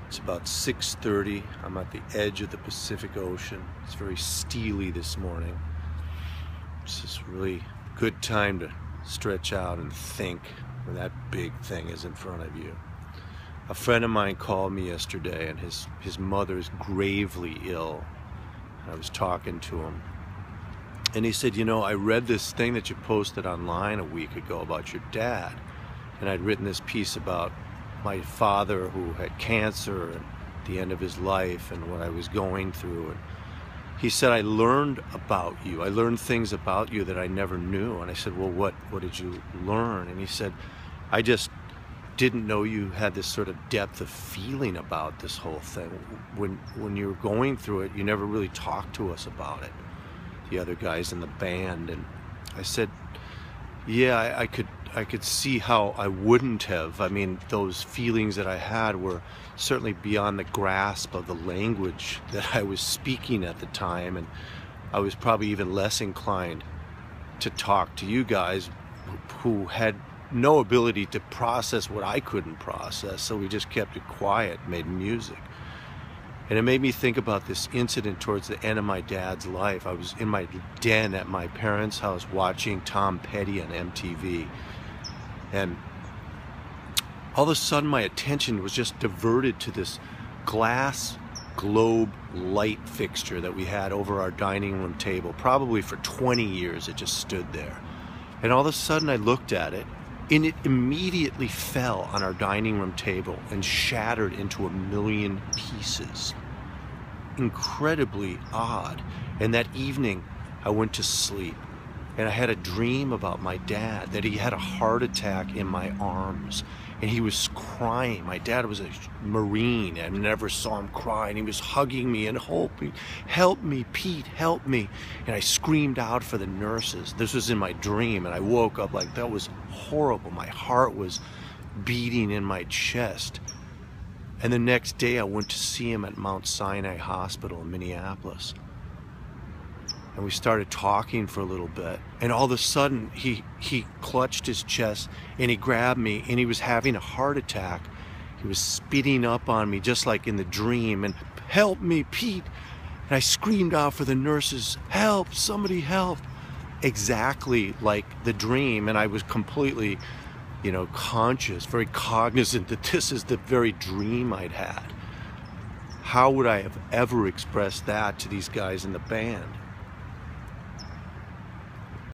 It's about 6:30. I'm at the edge of the Pacific Ocean. It's very steely this morning. It's just really good time to stretch out and think when that big thing is in front of you. A friend of mine called me yesterday, and his mother's gravely ill. I was talking to him, and he said, I read this thing that you posted online a week ago about your dad. And I'd written this piece about my father who had cancer and the end of his life and what I was going through. And he said, I learned about you. I learned things about you that I never knew. And I said, well, what did you learn? And he said, I just didn't know you had this sort of depth of feeling about this whole thing. When you were going through it, you never really talked to us about it, the other guys in the band. And I said, yeah, I could see how I wouldn't have. I mean, those feelings that I had were certainly beyond the grasp of the language that I was speaking at the time, and I was probably even less inclined to talk to you guys who had no ability to process what I couldn't process, so we just kept it quiet, made music. And it made me think about this incident towards the end of my dad's life. I was in my den at my parents' house watching Tom Petty on MTV. And all of a sudden my attention was just diverted to this glass globe light fixture that we had over our dining room table. Probably for 20 years it just stood there. And all of a sudden I looked at it, and it immediately fell on our dining room table and shattered into a million pieces. Incredibly odd. And that evening I went to sleep, and I had a dream about my dad, that he had a heart attack in my arms, and he was crying. My dad was a Marine, and I never saw him cry, and he was hugging me and help me, Pete, help me. And I screamed out for the nurses. This was in my dream, and I woke up like, that was horrible. My heart was beating in my chest. And the next day I went to see him at Mount Sinai Hospital in Minneapolis. And we started talking for a little bit, and all of a sudden he clutched his chest and he grabbed me, and he was having a heart attack. He was spitting up on me just like in the dream, and help me, Pete. And I screamed out for the nurses, help, somebody help. Exactly like the dream. And I was completely, conscious, very cognizant that this is the very dream I'd had. How would I have ever expressed that to these guys in the band?